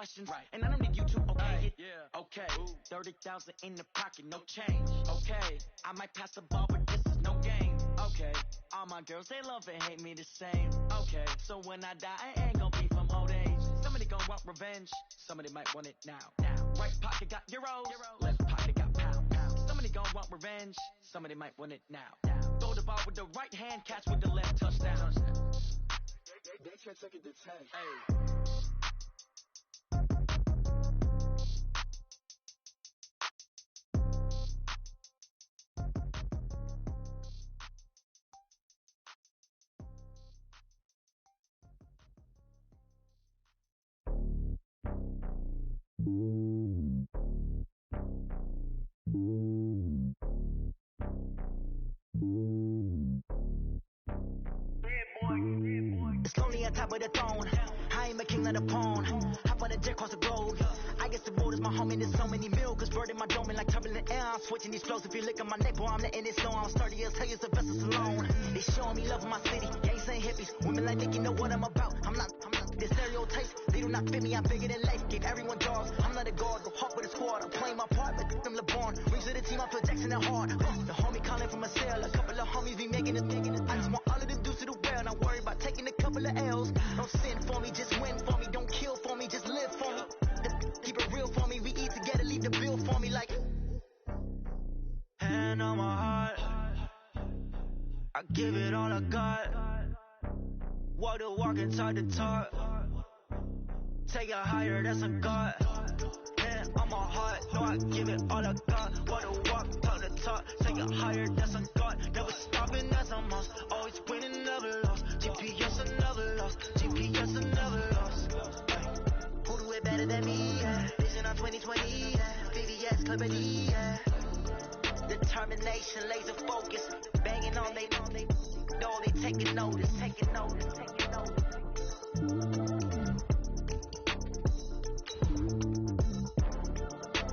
questions. Right. And I don't need you to okay it. Yeah. Okay. 30,000 in the pocket, no change. Okay. I might pass the ball, but this is no game. Okay. All my girls, they love and hate me the same. Okay. So when I die, I ain't gonna be from old age. Somebody gonna want revenge. Somebody might want it now. Right pocket got euros. Left pocket got pound. Somebody gonna want revenge. Somebody might want it now. Throw the ball with the right hand, catch with the left, touchdown. They can't take it to 10. Hey. It's lonely on top of the throne. I ain't a king of the pawn. Hop on a jet across the globe. I guess the road is my home and there's so many milk. Bird in my dome and like turbulent air. I'm switching these flows. If you look at my neck, boy, I'm letting it slow. I'm sturdy as hell, the vessels alone. They showing me love in my city. Gangs ain't hippies. Women like think you know what I'm about. I'm not the stereotypes. They do not fit me. I'm bigger than life. Gave everyone dogs. I'm not a guard. Go hard with a squad. I'm playing my part, but them LeBron. Rings to the team. I feel Jackson and hard. The homie calling from a cell. A couple of homies be making it. I just want all of them dudes to the well. Not worry about taking a couple of L's. Don't sin for me, just win for me. Don't kill for me, just live for me. Keep it real for me. We eat together, leave the bill for me like. Hand on my heart, I give it all I got. Walk the walk and talk the talk. Take it higher, that's a God. Hand on my heart, no, I give it all I got. Walk the walk, talk the talk. Take it higher, that's a God. Never stopping, that's a must. Always winning, never lost. GPS, I never lost. GPS, I never lost. Who do it better than me? Yeah. Vision on 2020. Yeah. VVS, Clippity. Yeah. Determination, laser focus. Banging on they know they taking notice.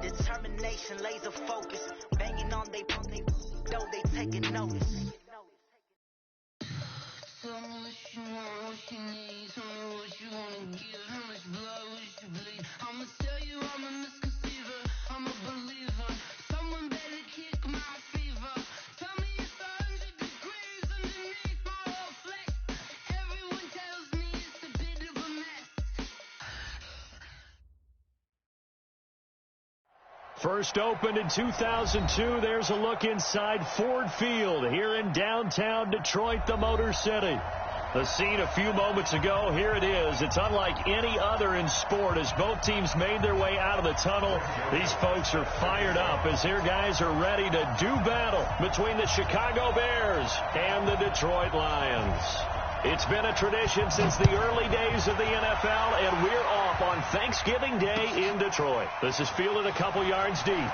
Determination, laser focus. Banging on they know they taking notice. Tell me what you want, what you need. Tell me what you wanna give. How much blood would you bleed? I'ma tell you I'm a misconceiver. I'm a believer. Someone better kick my fever. Tell me it's 100 degrees underneath my whole flesh. Everyone tells me it's a bit of a mess. First opened in 2002, there's a look inside Ford Field here in downtown Detroit, the Motor City. The scene a few moments ago, here it is. It's unlike any other in sport as both teams made their way out of the tunnel. These folks are fired up as their guys are ready to do battle between the Chicago Bears and the Detroit Lions. It's been a tradition since the early days of the NFL, and we're off on Thanksgiving Day in Detroit. This is fielded a couple yards deep.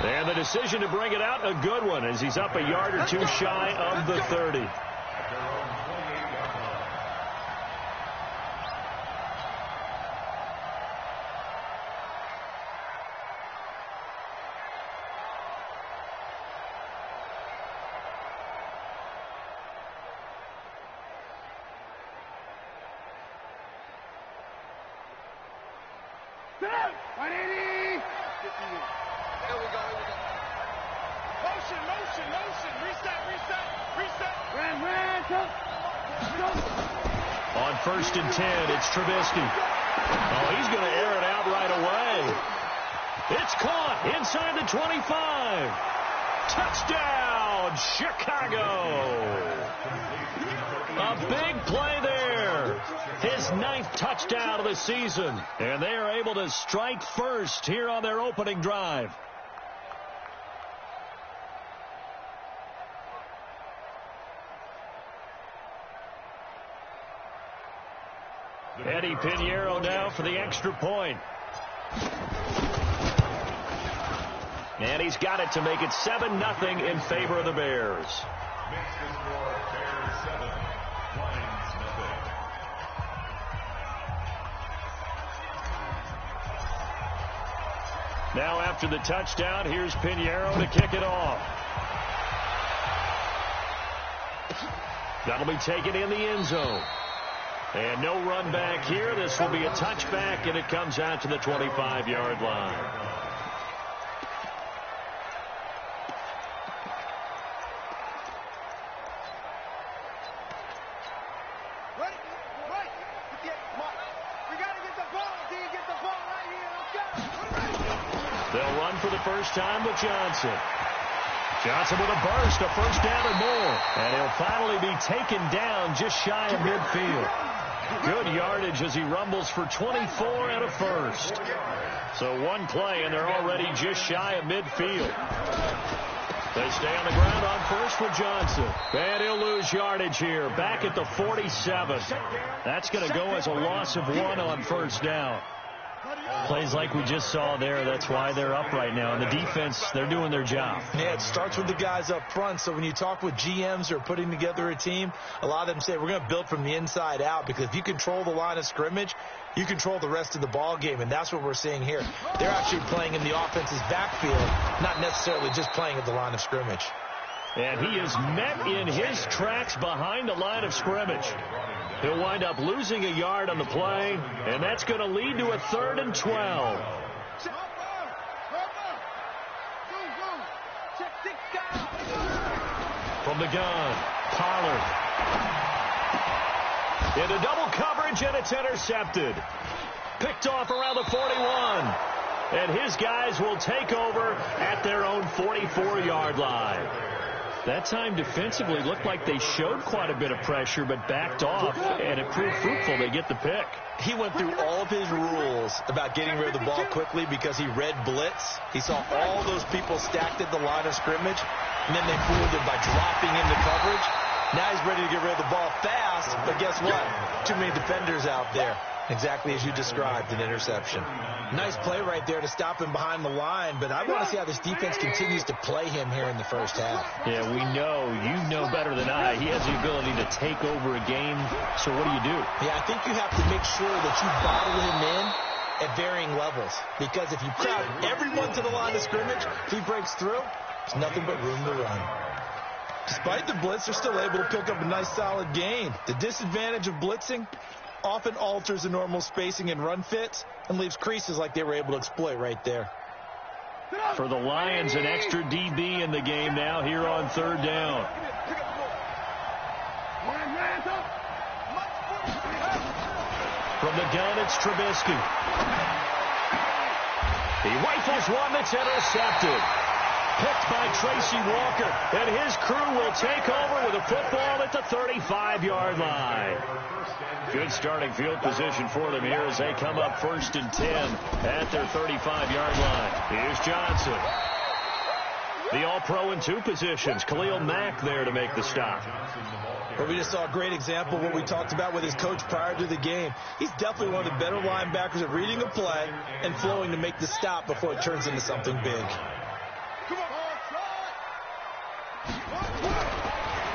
And the decision to bring it out, a good one, as he's up a yard or two shy of the 30. On 1st and 10, it's Trubisky. Oh, he's going to air it out right away. It's caught inside the 25. Touchdown, Chicago. A big play there. His 9th touchdown of the season. And they are able to strike first here on their opening drive. Eddie Pinheiro now for the extra point. And he's got it to make it 7-0 in favor of the Bears. Now after the touchdown, here's Pinheiro to kick it off. That'll be taken in the end zone. And no run back here. This will be a touchback, and it comes out to the 25-yard line. They'll run for the first time with Johnson. Johnson with a burst, a first down and more. And he'll finally be taken down just shy of midfield. Good yardage as he rumbles for 24 and a first. So one play, and they're already just shy of midfield. They stay on the ground on first with Johnson. And he'll lose yardage here, back at the 47. That's going to go as a loss of 1 on first down. Plays like we just saw there, that's why they're up right now. And the defense, they're doing their job. Yeah, it starts with the guys up front. So when you talk with GMs who are putting together a team, a lot of them say we're going to build from the inside out, because if you control the line of scrimmage, you control the rest of the ball game, and that's what we're seeing here. They're actually playing in the offense's backfield, not necessarily just playing at the line of scrimmage. And he is met in his tracks behind the line of scrimmage. He'll wind up losing a yard on the play, and that's going to lead to a 3rd and 12. From the gun, Pollard. Into double coverage, and it's intercepted. Picked off around the 41. And his guys will take over at their own 44-yard line. That time defensively looked like they showed quite a bit of pressure but backed off, and it proved fruitful. They get the pick. He went through all of his rules about getting rid of the ball quickly because he read blitz. He saw all those people stacked at the line of scrimmage, and then they fooled him by dropping into coverage. Now he's ready to get rid of the ball fast, but guess what? Too many defenders out there. Exactly as you described, an interception. Nice play right there to stop him behind the line, but I want to see how this defense continues to play him here in the first half. Yeah, we know, you know better than I, he has the ability to take over a game, so what do? Yeah, I think you have to make sure that you bottle him in at varying levels, because if you crowd everyone to the line of scrimmage, if he breaks through, there's nothing but room to run. Despite the blitz, they're still able to pick up a nice solid gain. The disadvantage of blitzing often alters the normal spacing and run fits and leaves creases like they were able to exploit right there. For the Lions, an extra DB in the game now here on 3rd down. From the gun, it's Trubisky. He rifles one that's intercepted. Picked by Tracy Walker, and his crew will take over with a football at the 35-yard line. Good starting field position for them here as they come up 1st and 10 at their 35-yard line. Here's Johnson. The All-Pro in 2 positions. Khalil Mack there to make the stop. Well, we just saw a great example of what we talked about with his coach prior to the game. He's definitely one of the better linebackers at reading a play and flowing to make the stop before it turns into something big.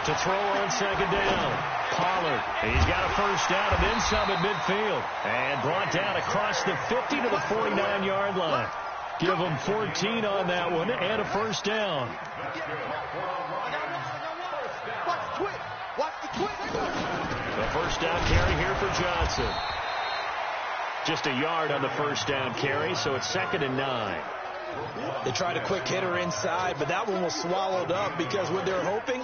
To throw on 2nd down, Pollard. He's got a first down and then some at midfield. And brought down across the 50 to the 49-yard line. Give him 14 on that one and a first down. The first down carry here for Johnson. Just a yard on the first down carry, so it's 2nd and 9. They tried a quick hitter inside, but that one was swallowed up because what they're hoping,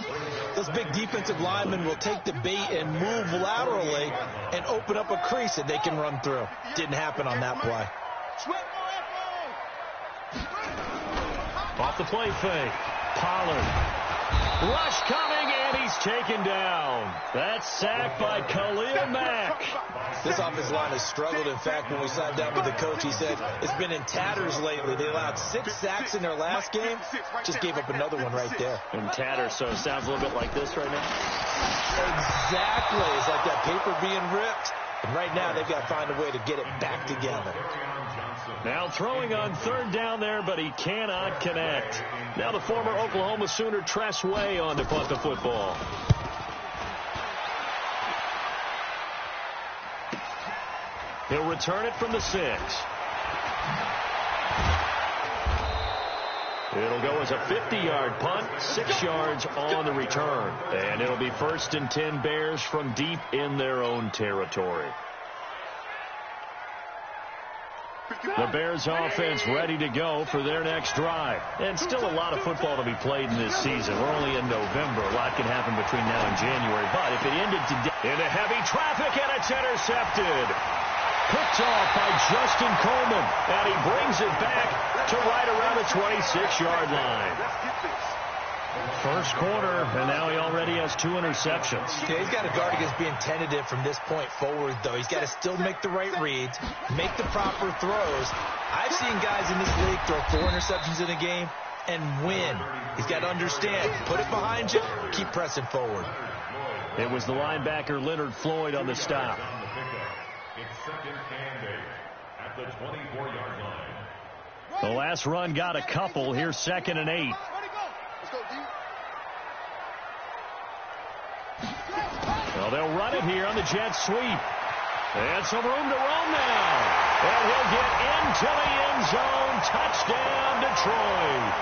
those big defensive linemen will take the bait and move laterally and open up a crease that they can run through. Didn't happen on that play. Off the play fake, Pollard. Rush coming, and he's taken down. That's sacked by Khalil Mack. This offensive line has struggled. In fact, when we sat down with the coach, he said it's been in tatters lately. They allowed 6 sacks in their last game. Just gave up another one right there. In tatters, so it sounds a little bit like this right now. Exactly. It's like that paper being ripped. And right now, they've got to find a way to get it back together. Now throwing on 3rd down there, but he cannot connect. Now the former Oklahoma Sooner Tress Way on to punt the football. He'll return it from the 6. It'll go as a 50-yard punt, 6 yards on the return. And it'll be 1st and 10 Bears from deep in their own territory. The Bears offense ready to go for their next drive. And still a lot of football to be played in this season. We're only in November. A lot can happen between now and January. But if it ended today into heavy traffic and it's intercepted. Picked off by Justin Coleman. And he brings it back to right around the 26-yard line. First quarter, and now he already has 2 interceptions. Yeah, he's got to guard against being tentative from this point forward, though. He's got to still make the right reads, make the proper throws. I've seen guys in this league throw 4 interceptions in a game and win. He's got to understand, put it behind you, keep pressing forward. It was the linebacker Leonard Floyd on the stop. It's 2nd and 8 at the 24-yard line. The last run got a couple. Here's 2nd and 8. Well, they'll run it here on the jet sweep. And some room to roam now. And he'll get into the end zone. Touchdown, Detroit.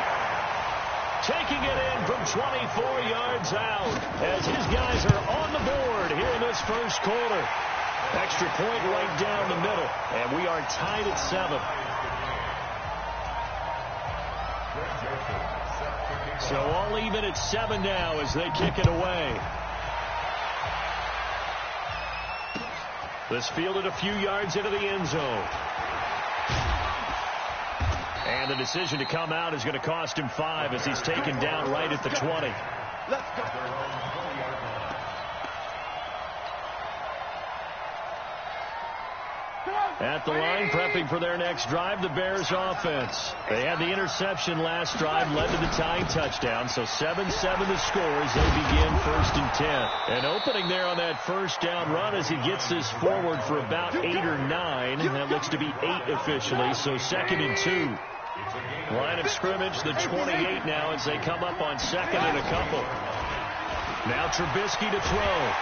Taking it in from 24 yards out as his guys are on the board here in this first quarter. Extra point right down the middle. And we are tied at 7. So all even at 7 now as they kick it away. This fielded a few yards into the end zone. And the decision to come out is going to cost him 5 as he's taken down right at the 20. Let's go. At the line, prepping for their next drive, the Bears offense. They had the interception last drive, led to the tying touchdown, so 7-7 the score as they begin 1st and 10. And opening there on that first down run as he gets this forward for about 8 or 9. That looks to be 8 officially, so 2nd and 2. Line of scrimmage, the 28 now as they come up on 2nd and a couple. Now Trubisky to throw.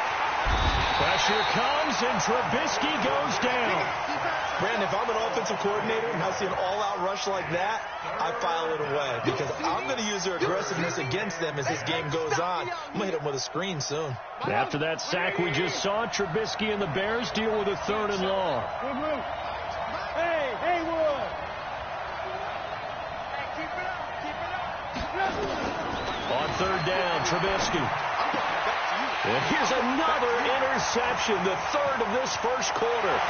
Pressure comes, and Trubisky goes down. Brandon, if I'm an offensive coordinator and I see an all-out rush like that, I file it away because I'm going to use their aggressiveness against them as this game goes on. I'm going to hit them with a screen soon. After that sack we just saw, Trubisky and the Bears deal with a 3rd and long. Hey, Wood. On 3rd down, Trubisky. And here's another interception, the 3rd of this first quarter.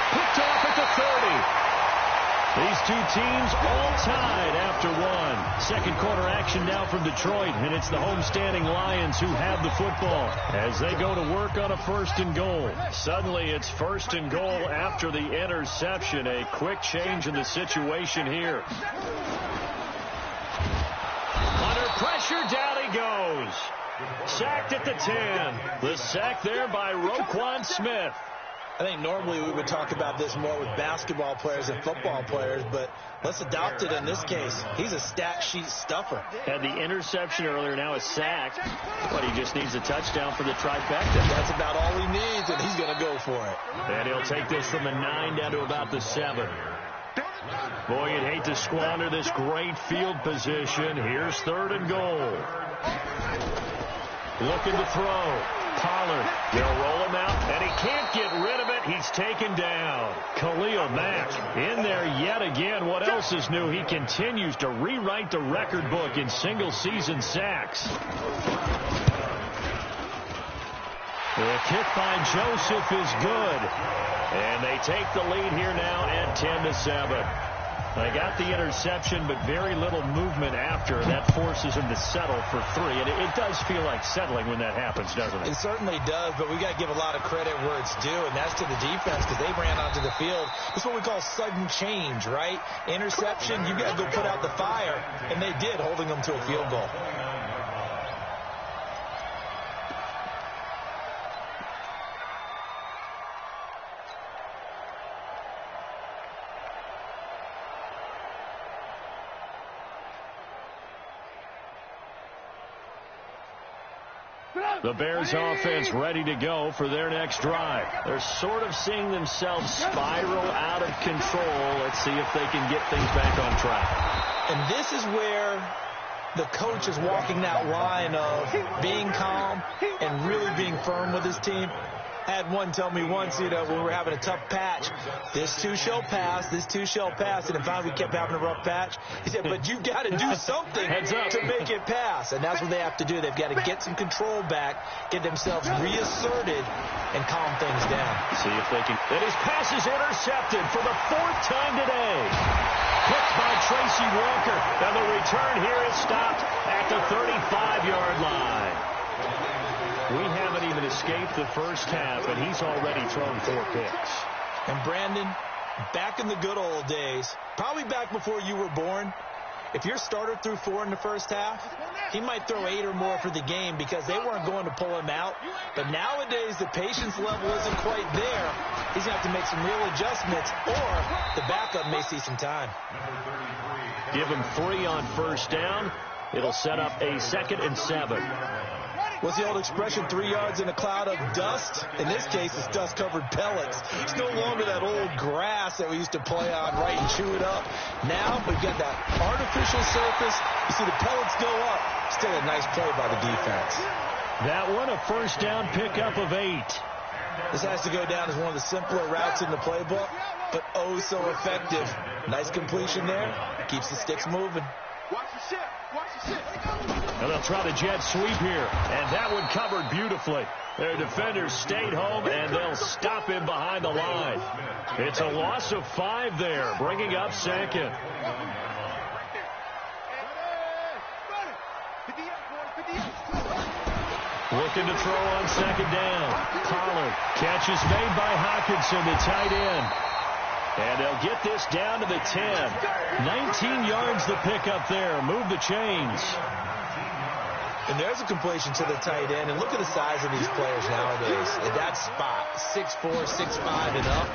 Picked off at the 30. These two teams all tied after 1. Second quarter action now from Detroit, and it's the homestanding Lions who have the football as they go to work on a 1st and goal. Suddenly it's 1st and goal after the interception. A quick change in the situation here. Under pressure, down he goes. Sacked at the 10. The sack there by Roquan Smith. I think normally we would talk about this more with basketball players and football players, but let's adopt it in this case. He's a stat sheet stuffer. Had the interception earlier, now a sack, but he just needs a touchdown for the trifecta. That's about all he needs, and he's going to go for it. And he'll take this from the 9 down to about the 7. Boy, you'd hate to squander this great field position. Here's 3rd and goal. Looking to throw. Pollard, they'll roll him out, and he can't get rid of it. He's taken down. Khalil Mack in there yet again. What else is new? He continues to rewrite the record book in single-season sacks. The kick by Joseph is good, and they take the lead here now at 10-7. They got the interception, but very little movement after. That forces him to settle for 3. And it does feel like settling when that happens, doesn't it? It certainly does, but we got to give a lot of credit where it's due, and that's to the defense because they ran onto the field. It's what we call sudden change, right? Interception, you got to go put out the fire, and they did, holding them to a field goal. The Bears offense ready to go for their next drive. They're sort of seeing themselves spiral out of control. Let's see if they can get things back on track. And this is where the coach is walking that line of being calm and really being firm with his team. I had one tell me once, when we were having a tough patch, this too shall pass, this too shall pass. And if we kept having a rough patch, he said, but you've got to do something to make it pass. And that's what they have to do. They've got to get some control back, get themselves reasserted, and calm things down. See if they can. And his pass is intercepted for the 4th time today. Picked by Tracy Walker. And the return here is stopped at the 35-yard line. We haven't even escaped the first half, and he's already thrown 4 picks. And Brandon, back in the good old days, probably back before you were born, if your starter threw 4 in the first half, he might throw 8 or more for the game because they weren't going to pull him out. But nowadays, the patience level isn't quite there. He's going to have to make some real adjustments, or the backup may see some time. Give him 3 on first down. It'll set up a 2nd and 7. What's the old expression, 3 yards in a cloud of dust? In this case, it's dust-covered pellets. It's no longer that old grass that we used to play on, right, and chew it up. Now, we've got that artificial surface. You see the pellets go up. Still a nice play by the defense. That one, a first down pickup of 8. This has to go down as one of the simpler routes in the playbook, but oh so effective. Nice completion there. Keeps the sticks moving. Watch the ship. Watch the ship. And they'll try the jet sweep here. And that one covered beautifully. Their defenders stayed home, and they'll stop him behind the line. It's a loss of 5 there, bringing up 2nd. Looking to throw on 2nd down. Pollard. Catch is made by Hockenson, the tight end. And they'll get this down to the 10. 19 yards the pickup there. Move the chains. And there's a completion to the tight end. And look at the size of these players nowadays. At that spot, 6'4", 6'5", and up.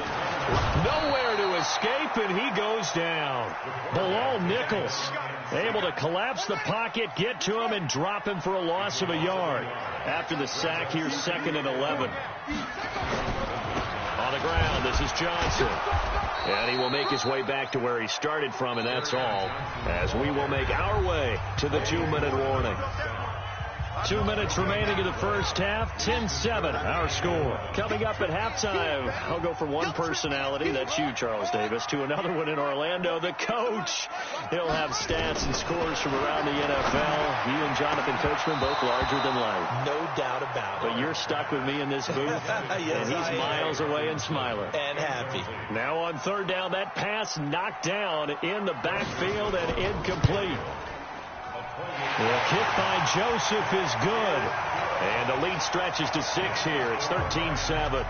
Nowhere to escape, and he goes down. Bilal Nichols able to collapse the pocket, get to him, and drop him for a loss of a yard. After the sack, here's 2nd and 11. On the ground, this is Johnson. And he will make his way back to where he started from, and that's all, as we will make our way to the 2-minute warning. 2 minutes remaining in the first half, 10-7, our score. Coming up at halftime, I'll go from one personality, that's you, Charles Davis, to another one in Orlando, the coach. He'll have stats and scores from around the NFL. You and Jonathan Coachman, both larger than life. No doubt about it. But you're stuck with me in this booth, yes, and he's miles away and smiling. And happy. Now on 3rd down, that pass knocked down in the backfield and incomplete. The kick by Joseph is good. And the lead stretches to 6 here. It's 13-7.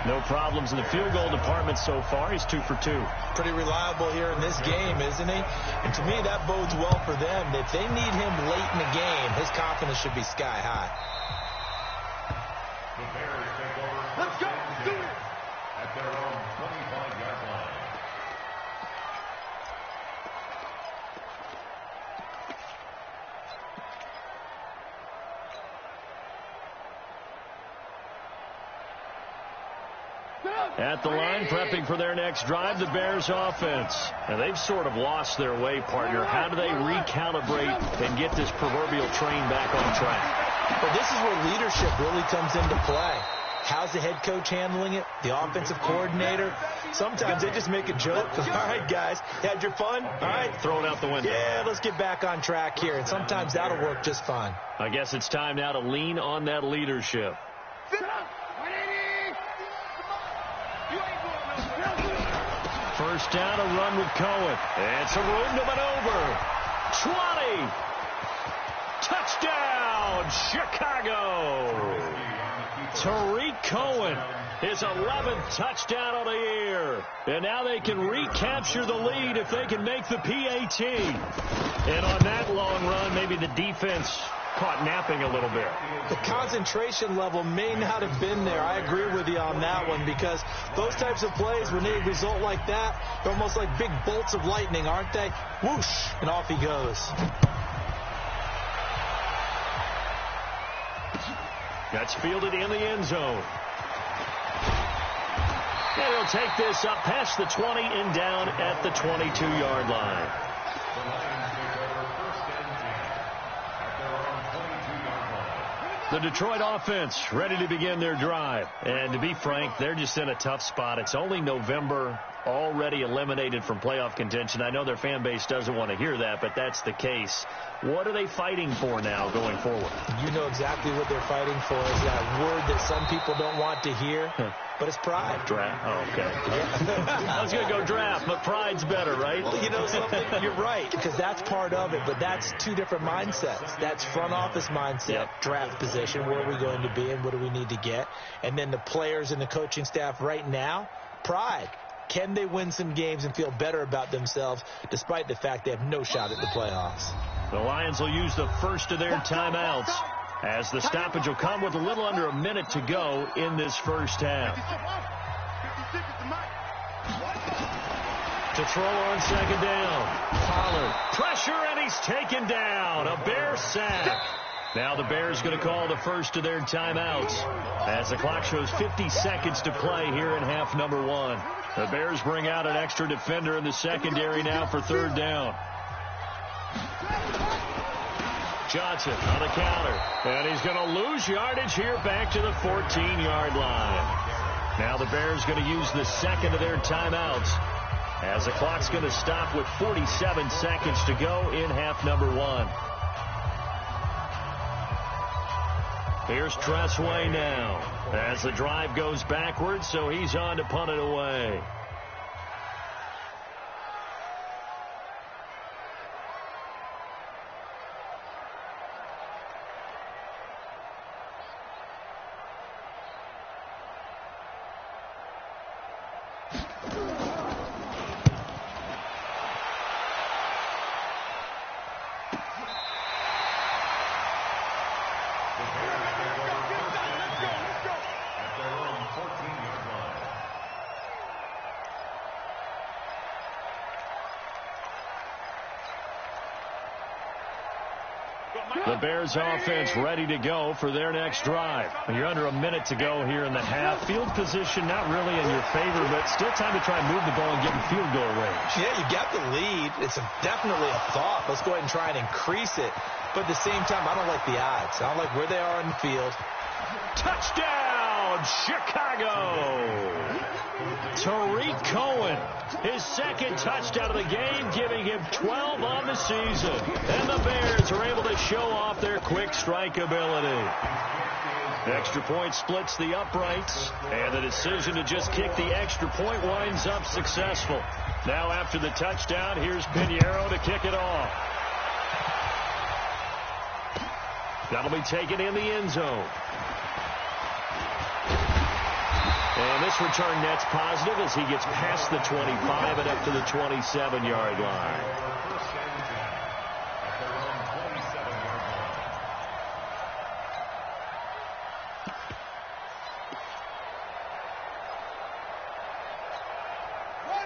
No problems in the field goal department so far. He's 2 for 2. Pretty reliable here in this game, isn't he? And to me, that bodes well for them. If they need him late in the game, his confidence should be sky high. The Bears take over. Let's go. Do it. At their own 25-yard line. At the line, prepping for their next drive, the Bears offense. And they've sort of lost their way, partner. How do they recalibrate and get this proverbial train back on track? Well, this is where leadership really comes into play. How's the head coach handling it? The offensive coordinator? Sometimes they just make a joke. All right, guys, had your fun? All right. Throw it out the window. Yeah, let's get back on track here. And sometimes that'll work just fine. I guess it's time now to lean on that leadership. First down, a run with Cohen. And some room to maneuver. 20. Touchdown, Chicago. Tariq Cohen, his 11th touchdown of the year. And now they can recapture the lead if they can make the PAT. And on that long run, maybe the defense caught napping a little bit. The concentration level may not have been there. I agree with you on that one, because those types of plays, when they result like that, they're almost like big bolts of lightning, aren't they? Whoosh, and off he goes. That's fielded in the end zone. And he'll take this up past the 20 and down at the 22-yard line. The Detroit offense ready to begin their drive. And to be frank, they're just in a tough spot. It's only November, already eliminated from playoff contention. I know their fan base doesn't want to hear that, but that's the case. What are they fighting for now going forward? You know exactly what they're fighting for. Is that word that some people don't want to hear, but it's pride. Draft. Oh, okay. I was going to go draft, but pride's better, right? Well, you know something? You're right, because that's part of it, but that's two different mindsets. That's front office mindset, draft position, where are we going to be and what do we need to get? And then the players and the coaching staff right now, pride. Can they win some games and feel better about themselves despite the fact they have no shot at the playoffs? The Lions will use the first of their timeouts as the stoppage will come with a little under a minute to go in this first half. To throw on second down. Pollard. Pressure, and he's taken down. A Bear sack. Now the Bears going to call the first of their timeouts as the clock shows 50 seconds to play here in half number one. The Bears bring out an extra defender in the secondary now for third down. Johnson on the counter, and he's going to lose yardage here back to the 14-yard line. Now the Bears going to use the second of their timeouts as the clock's going to stop with 47 seconds to go in half number one. Here's Tressway now as the drive goes backwards, so he's on to punt it away. The Bears offense ready to go for their next drive. You're under a minute to go here in the half. Field position not really in your favor, but still time to try and move the ball and get in field goal range. Yeah, you got the lead. It's definitely a thought. Let's go ahead and try and increase it. But at the same time, I don't like the odds. I don't like where they are in the field. Touchdown, Chicago! Tariq Cohen, his second touchdown of the game, giving him 12 on the season. And the Bears are able to show off their quick strike ability. Extra point splits the uprights, and the decision to just kick the extra point winds up successful. Now after the touchdown, here's Pinheiro to kick it off. That'll be taken in the end zone. And this return net's positive as he gets past the 25 and up to the 27-yard line.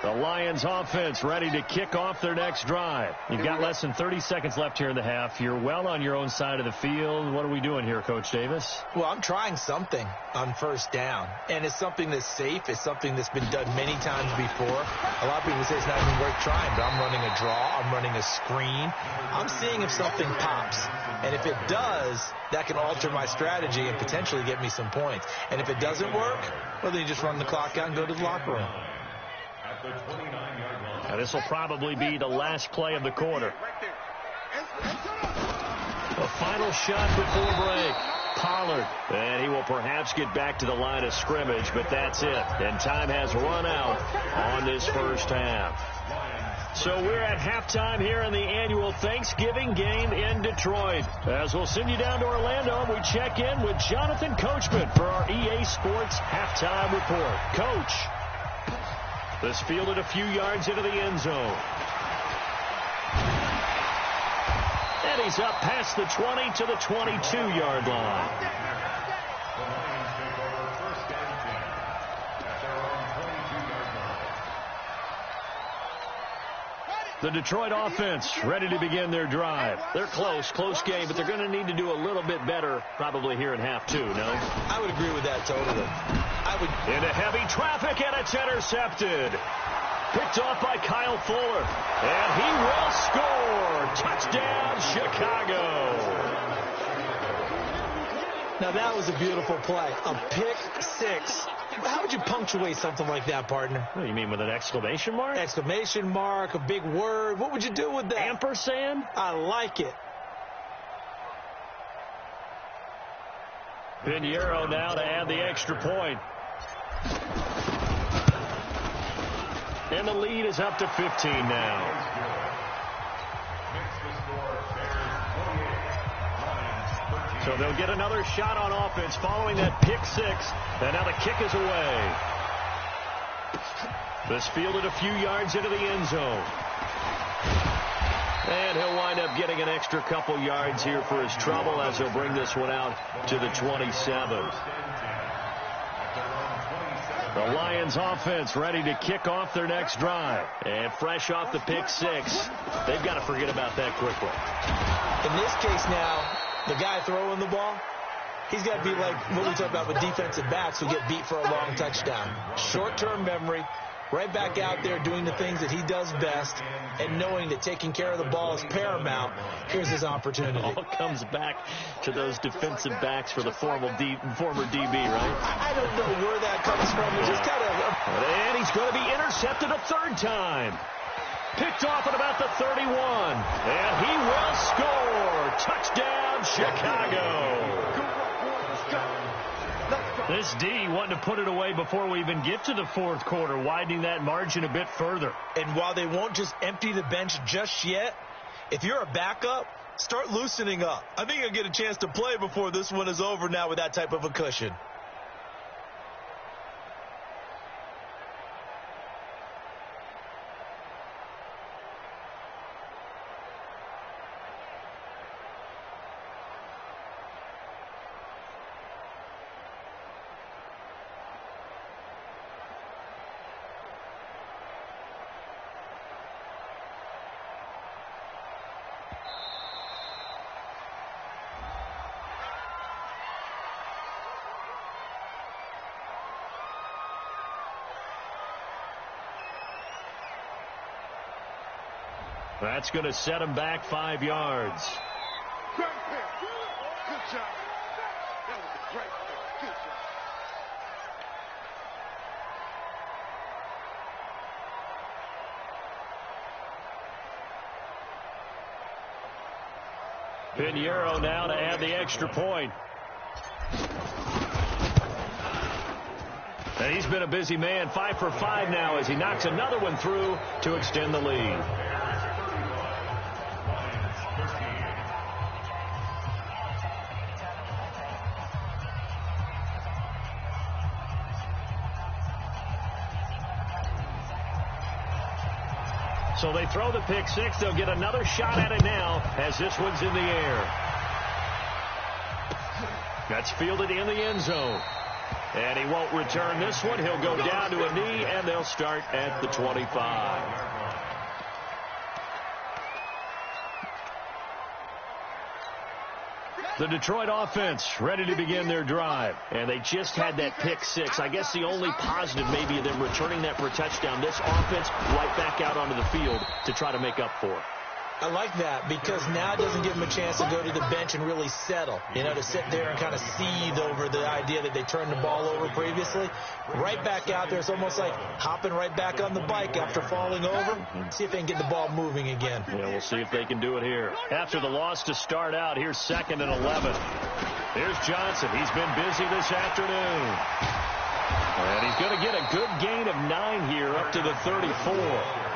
The Lions offense ready to kick off their next drive. You've got less than 30 seconds left here in the half. You're well on your own side of the field. What are we doing here, Coach Davis? Well, I'm trying something on first down, and it's something that's safe. It's something that's been done many times before. A lot of people say it's not even worth trying, but I'm running a draw. I'm running a screen. I'm seeing if something pops, and if it does, that can alter my strategy and potentially get me some points. And if it doesn't work, well, then you just run the clock out and go to the locker room. Now this will probably be the last play of the quarter. The final shot before break. Pollard. And he will perhaps get back to the line of scrimmage, but that's it. And time has run out on this first half. So we're at halftime here in the annual Thanksgiving game in Detroit. As we'll send you down to Orlando, we check in with Jonathan Coachman for our EA Sports halftime report. Coach. This fielded a few yards into the end zone. And he's up past the 20 to the 22-yard line. The Detroit offense ready to begin their drive. They're close game, but they're going to need to do a little bit better probably here in half two, no? I would agree with that totally. Into heavy traffic, and it's intercepted. Picked off by Kyle Fuller. And he will score. Touchdown, Chicago. Now, that was a beautiful play. A pick six. How would you punctuate something like that, partner? What do you mean, with an exclamation mark? Exclamation mark, a big word. What would you do with that? Ampersand? I like it. Pinheiro now to add the extra point. And the lead is up to 15 now. So they'll get another shot on offense following that pick six. And now the kick is away. This fielded a few yards into the end zone. And he'll wind up getting an extra couple yards here for his trouble as he'll bring this one out to the 27. The Lions offense ready to kick off their next drive. And fresh off the pick six, they've got to forget about that quickly. In this case now, the guy throwing the ball, he's got to be like what we talk about with defensive backs who get beat for a long touchdown. Short-term memory, right back out there doing the things that he does best, and knowing that taking care of the ball is paramount. Here's his opportunity. It all comes back to those defensive backs for the former DB, right? I don't know where that comes from. It's just kind of... And he's going to be intercepted a third time. Picked off at about the 31. And he will score. Touchdown, Chicago. This D wanting to put it away before we even get to the fourth quarter, widening that margin a bit further. And while they won't just empty the bench just yet, if you're a backup, start loosening up. I think you'll get a chance to play before this one is over now with that type of a cushion. That's going to set him back 5 yards. Great pick. Good job. That was a great pick. Good job. Pinheiro now to add the extra point. And he's been a busy man, 5 for 5 now as he knocks another one through to extend the lead. So they throw the pick six. They'll get another shot at it now as this one's in the air. That's fielded in the end zone. And he won't return this one. He'll go down to a knee, and they'll start at the 25. The Detroit offense ready to begin their drive. And they just had that pick six. I guess the only positive maybe of them returning that for a touchdown. This offense right back out onto the field to try to make up for it. I like that because now it doesn't give them a chance to go to the bench and really settle, to sit there and kind of seethe over the idea that they turned the ball over previously. Right back out there, it's almost like hopping right back on the bike after falling over. See if they can get the ball moving again. Yeah, we'll see if they can do it here. After the loss to start out, here's 2nd and 11. Here's Johnson. He's been busy this afternoon. And he's going to get a good gain of 9 here up to the 34.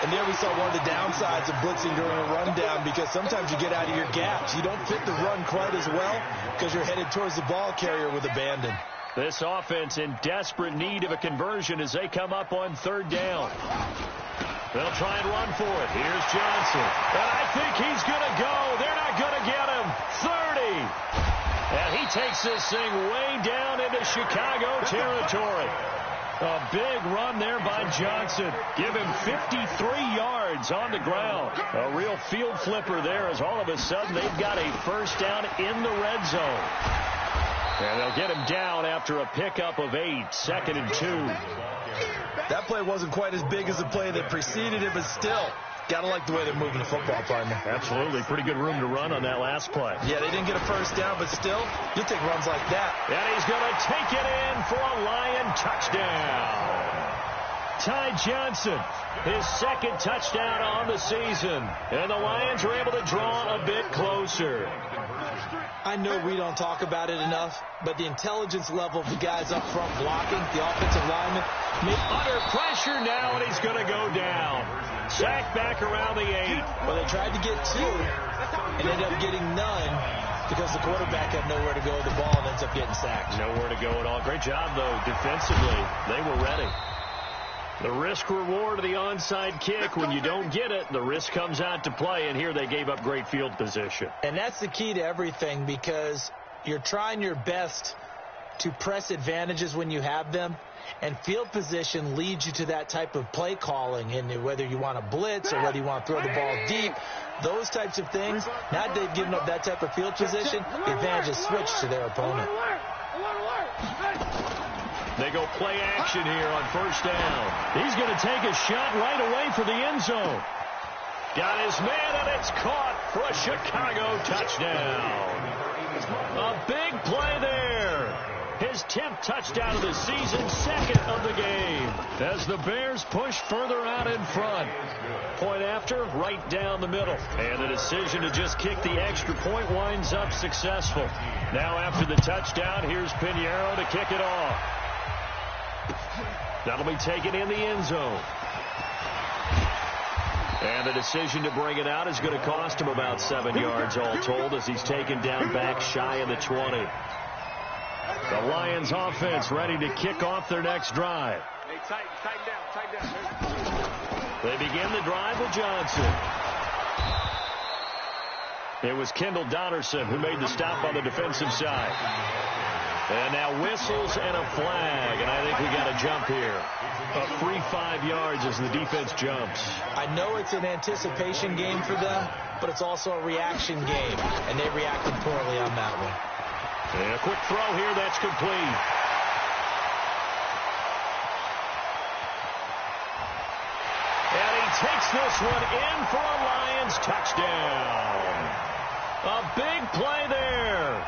And there we saw one of the downsides of blitzing during a rundown because sometimes you get out of your gaps. You don't fit the run quite as well because you're headed towards the ball carrier with abandon. This offense in desperate need of a conversion as they come up on 3rd down. They'll try and run for it. Here's Johnson. And I think he's going to go. They're not going to get him. 30. And he takes this thing way down into Chicago territory. A big run there by Johnson. Give him 53 yards on the ground. A real field flipper there as all of a sudden they've got a first down in the red zone. And they'll get him down after a pickup of 8, 2nd and 2. That play wasn't quite as big as the play that preceded it, but still, Gotta like the way they're moving the football, partner. Absolutely. Pretty good room to run on that last play. Yeah, they didn't get a first down, but still, you'll take runs like that. And he's going to take it in for a Lion touchdown. Ty Johnson, his second touchdown on the season. And the Lions are able to draw a bit closer. I know we don't talk about it enough, but the intelligence level of the guys up front blocking, the offensive linemen. Under pressure now, and he's going to go down. Sacked back around the 8. Well, they tried to get 2 and ended up getting none because the quarterback had nowhere to go with the ball and ends up getting sacked. Nowhere to go at all. Great job, though, defensively. They were ready. The risk-reward of the onside kick, when you don't get it, the risk comes out to play, and here they gave up great field position. And that's the key to everything, because you're trying your best to press advantages when you have them, and field position leads you to that type of play calling, and whether you want to blitz or whether you want to throw the ball deep, those types of things. Now that they've given up that type of field position, the advantage is switched to their opponent. They go play action here on first down. He's going to take a shot right away for the end zone. Got his man, and it's caught for a Chicago touchdown. A big play there. His 10th touchdown of the season, second of the game, as the Bears push further out in front. Point after, right down the middle. And the decision to just kick the extra point winds up successful. Now after the touchdown, here's Pinheiro to kick it off. That'll be taken in the end zone. And the decision to bring it out is going to cost him about 7 yards all told, as he's taken down back shy of the 20. The Lions offense ready to kick off their next drive. Hey, tighten down. They begin the drive with Johnson. It was Kendall Donnerson who made the stop on the defensive side. And now whistles and a flag, and I think we got a jump here. A free 5 yards as the defense jumps. I know it's an anticipation game for them, but it's also a reaction game, and they reacted poorly on that one. And a quick throw here, that's complete. And he takes this one in for a Lions touchdown. A big play there.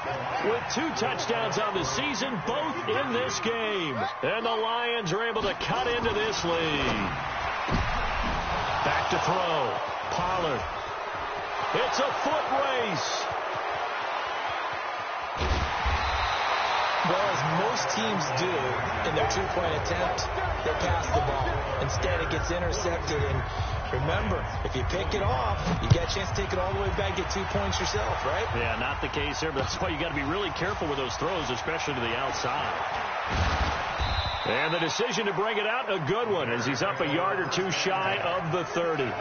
With 2 touchdowns on the season, both in this game. And the Lions are able to cut into this lead. Back to throw. Pollard. It's a foot race. Well, as most teams do in their 2-point attempt, they pass the ball. Instead, it gets intercepted. And remember, if you pick it off, you get a chance to take it all the way back, get 2 points yourself, right? Yeah, not the case there, but that's why you got to be really careful with those throws, especially to the outside. And the decision to bring it out, a good one, as he's up a yard or 2 shy of the 30.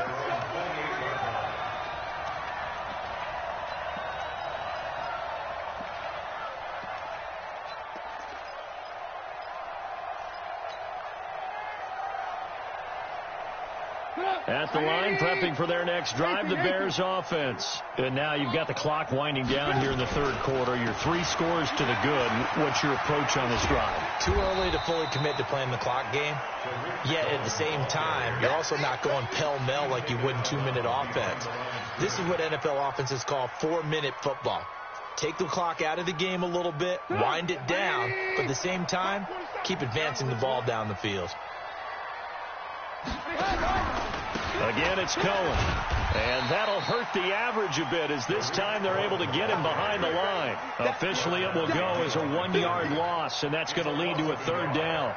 At the line, prepping for their next drive, the Bears offense. And now you've got the clock winding down here in the third quarter. You're 3 scores to the good. What's your approach on this drive? Too early to fully commit to playing the clock game. Yet at the same time, you're also not going pell-mell like you would in 2-minute offense. This is what NFL offenses call 4-minute football. Take the clock out of the game a little bit, wind it down, but at the same time, keep advancing the ball down the field. Again, it's Cohen. And that'll hurt the average a bit, as this time they're able to get him behind the line. Officially, it will go as a 1-yard loss, and that's going to lead to a 3rd down.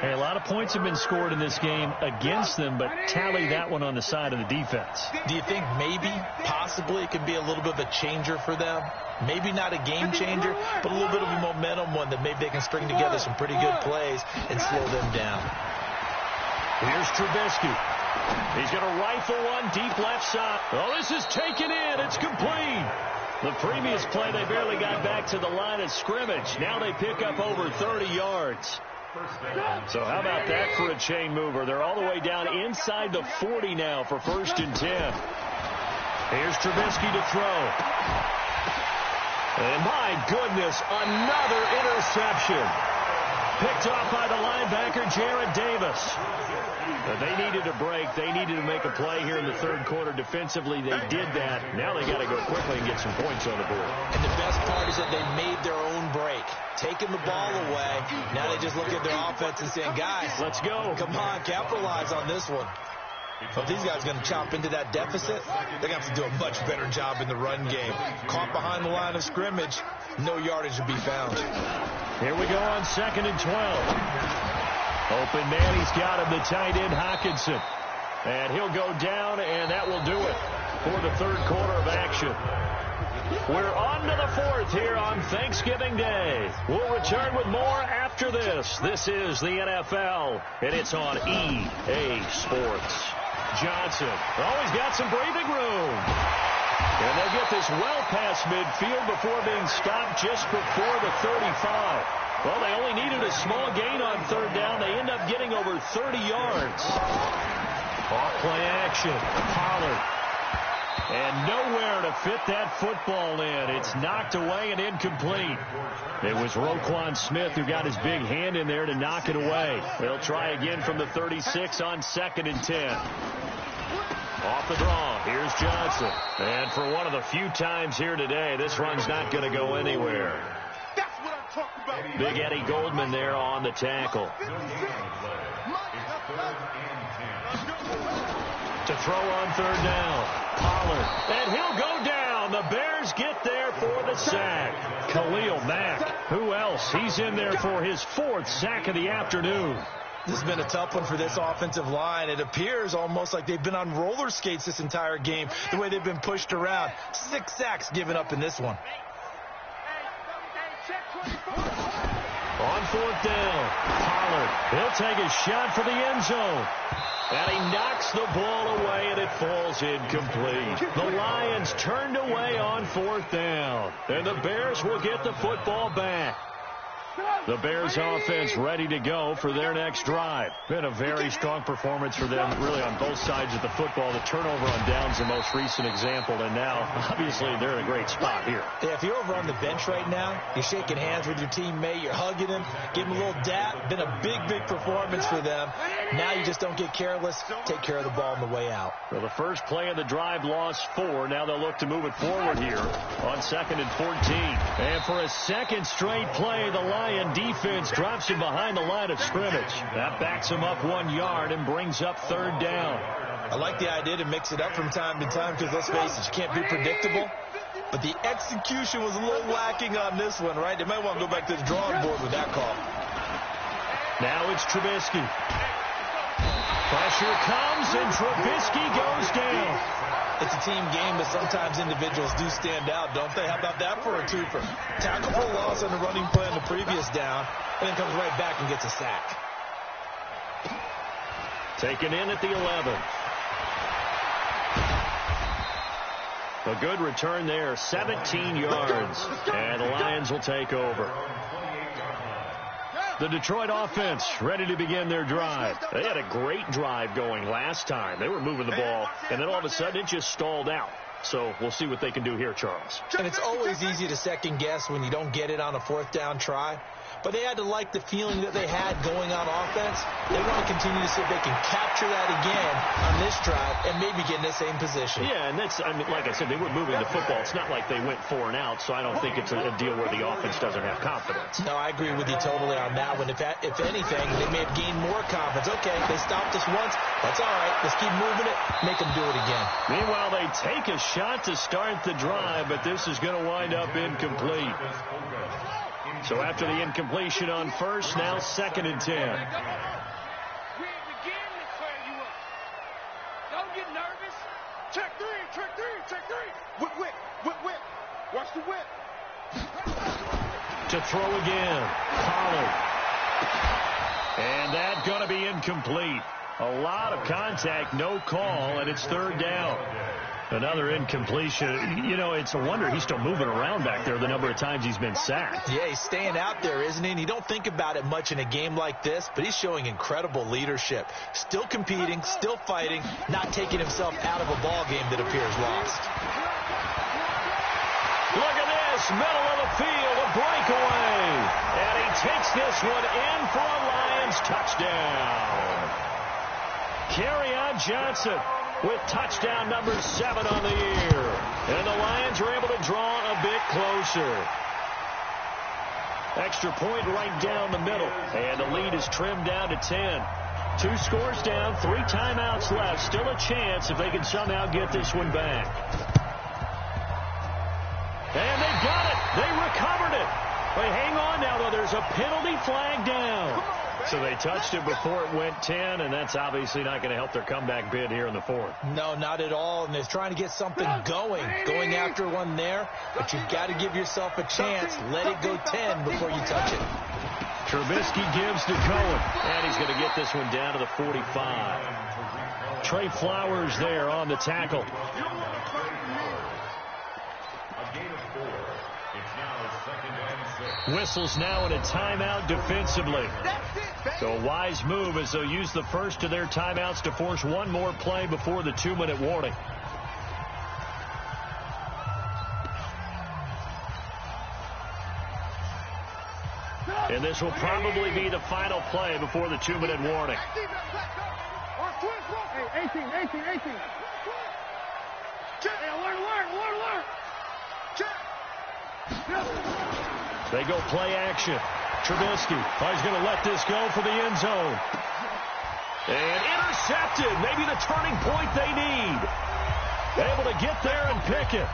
Hey, a lot of points have been scored in this game against them, but tally that one on the side of the defense. Do you think maybe, possibly, it could be a little bit of a changer for them? Maybe not a game changer, but a little bit of a momentum one that maybe they can string together some pretty good plays and slow them down. Here's Trubisky. He's going to rifle one deep left side. Oh, this is taken in. It's complete. The previous play, they barely got back to the line of scrimmage. Now they pick up over 30 yards. So how about that for a chain mover? They're all the way down inside the 40 now for 1st and 10. Here's Trubisky to throw. And my goodness, another interception. picked off by the linebacker, Jared Davis. But they needed a break. They needed to make a play here in the third quarter. Defensively, they did that. Now they got to go quickly and get some points on the board. And the best part is that they made their own break. Taking the ball away. Now they just look at their offense and saying, guys, let's go. Come on, capitalize on this one. If these guys are going to chop into that deficit, they're going to have to do a much better job in the run game. Caught behind the line of scrimmage, no yardage to be found. Here we go on 2nd and 12. Open man, he's got him, the tight end, Hockenson. And he'll go down, and that will do it for the third quarter of action. We're on to the fourth here on Thanksgiving Day. We'll return with more after this. This is the NFL, and it's on EA Sports. Johnson always got some breathing room. And they'll get this well past midfield before being stopped just before the 35. Well, they only needed a small gain on third down. They end up getting over 30 yards. Off-play action. Pollard. And nowhere to fit that football in. It's knocked away and incomplete. It was Roquan Smith who got his big hand in there to knock it away. They'll try again from the 36 on 2nd and 10. Off the draw, here's Johnson. And for one of the few times here today, this run's not going to go anywhere. That's what I'm talking about. Big Eddie Goldman there on the tackle. To throw on third down. Pollard. And he'll go down. The Bears get there for the sack. Khalil Mack. Who else? He's in there for his 4th sack of the afternoon. This has been a tough one for this offensive line. It appears almost like they've been on roller skates this entire game, the way they've been pushed around. 6 sacks given up in this one. On 4th down, Pollard. He'll take a shot for the end zone. And he knocks the ball away, and it falls incomplete. The Lions turned away on 4th down. And the Bears will get the football back. The Bears offense ready to go for their next drive. Been a very strong performance for them, really, on both sides of the football. The turnover on downs, the most recent example, and now, obviously, they're in a great spot here. Yeah, if you're over on the bench right now, you're shaking hands with your teammate, you're hugging him, give him a little dap. Been a big, big performance for them. Now you just don't get careless. Take care of the ball on the way out. Well, the first play of the drive lost 4. Now they'll look to move it forward here on 2nd and 14. And for a second straight play, the Lion defense drops him behind the line of scrimmage. That backs him up 1 yard and brings up 3rd down. I like the idea to mix it up from time to time because, let's face it, you can't be predictable. But the execution was a little lacking on this one, right? They might want to go back to the drawing board with that call. Now it's Trubisky. Pressure comes, and Trubisky goes down. It's a team game, but sometimes individuals do stand out, don't they? How about that for a twofer? Tackle for loss on the running play on the previous down, and then comes right back and gets a sack. Taken in at the 11. A good return there, 17 yards, and the Lions will take over. The Detroit offense ready to begin their drive. They had a great drive going last time. They were moving the ball, and then all of a sudden it just stalled out. So we'll see what they can do here, Charles. And it's always easy to second guess when you don't get it on a 4th down try. But they had to like the feeling that they had going on offense. They want to continue to see if they can capture that again on this drive and maybe get in the same position. Yeah, and that's, I mean, like I said, they were moving the football. It's not like they went 4 and out, so I don't think it's a deal where the offense doesn't have confidence. No, I agree with you totally on that one. If anything, they may have gained more confidence. Okay, they stopped us once. That's all right. Let's keep moving it. Make them do it again. Meanwhile, they take a shot to start the drive, but this is going to wind up incomplete. So after the incompletion on first, now 2nd and 10. We begin to clear you up. Don't get nervous. Check 3, check 3, check 3. Whip. Watch the whip. To throw again. Pollard. And that's going to be incomplete. A lot of contact, no call, and it's 3rd down. Another incompletion. You know, it's a wonder he's still moving around back there the number of times he's been sacked. Yeah, he's staying out there, isn't he? And you don't think about it much in a game like this, but he's showing incredible leadership. Still competing, still fighting, not taking himself out of a ball game that appears lost. Look at this. across middle of the field, a breakaway. And he takes this one in for a Lions touchdown. Kerryon Johnson with touchdown number 7 on the year. And the Lions are able to draw a bit closer. Extra point right down the middle. And the lead is trimmed down to 10. 2 scores down, 3 timeouts left. Still a chance if they can somehow get this one back. And they got it. They recovered it. But hang on now, though. There's a penalty flag down. So they touched it before it went 10, and that's obviously not going to help their comeback bid here in the 4th. No, not at all. And they're trying to get something going after one there. But you've got to give yourself a chance. Let it go 10 before you touch it. Trubisky gives to Cohen, and he's going to get this one down to the 45. Trey Flowers there on the tackle. Whistles now in a timeout defensively. So a wise move as they'll use the first of their timeouts to force one more play before the 2-minute warning. And this will probably be the final play before the 2-minute warning. Hey, 18. Hey, alert. They go play action. Trubisky, he's going to let this go for the end zone. And intercepted. Maybe the turning point they need. Able to get there and pick it.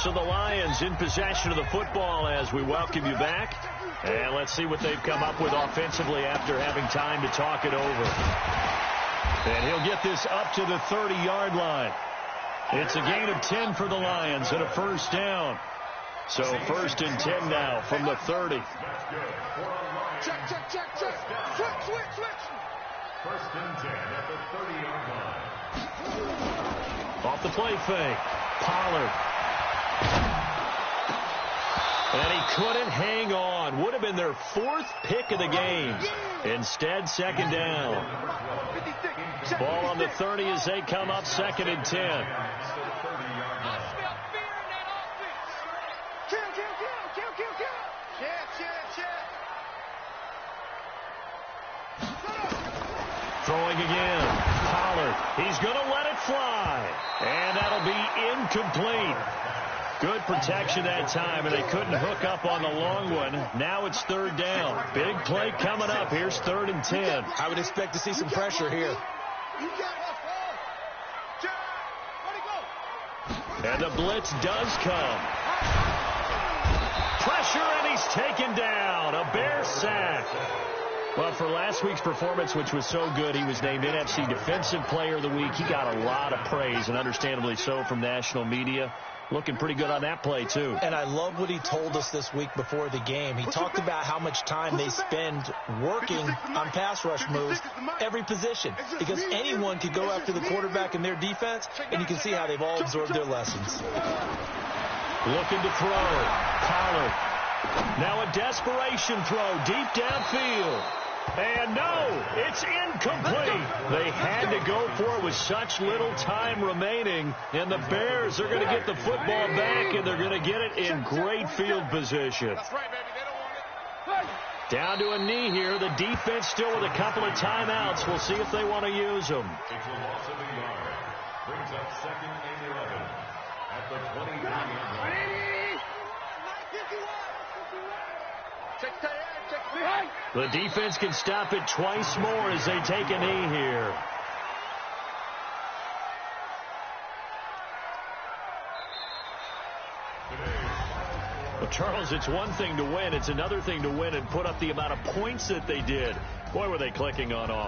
So the Lions in possession of the football as we welcome you back. And let's see what they've come up with offensively after having time to talk it over. And he'll get this up to the 30-yard line. It's a gain of 10 for the Lions and a first down. So 1st and 10 now from the 30. Check. Switch. 1st and 10 at the 30-yard line. Off the play fake. Pollard. And he couldn't hang on. Would have been their 4th pick of the game. Instead, 2nd down. Ball on the 30 as they come up 2nd and 10. Throwing again. Pollard. He's going to let it fly. And that'll be incomplete. Good protection that time, and they couldn't hook up on the long one. Now it's 3rd down. Big play coming up. Here's 3rd and 10. I would expect to see some pressure here. And the blitz does come. Pressure, and he's taken down. A Bear sack. Well, for last week's performance, which was so good, he was named NFC Defensive Player of the Week. He got a lot of praise, and understandably so, from national media. Looking pretty good on that play, too. And I love what he told us this week before the game. He talked about how much time they spend working on pass rush moves, every position, because anyone could go after the quarterback in their defense, and you can see how they've all absorbed their lessons. Looking to throw. Pollard. Now a desperation throw deep downfield. And no, it's incomplete. They had to go for it with such little time remaining. And the Bears are going to get the football back, and they're going to get it in great field position. Down to a knee here. The defense still with a couple of timeouts. We'll see if they want to use them. It's a loss of a yard. Brings up 2nd and 11 at the 23-yard line. The defense can stop it twice more as they take a knee here. Well, Charles, it's one thing to win. It's another thing to win and put up the amount of points that they did. Boy, were they clicking on offense.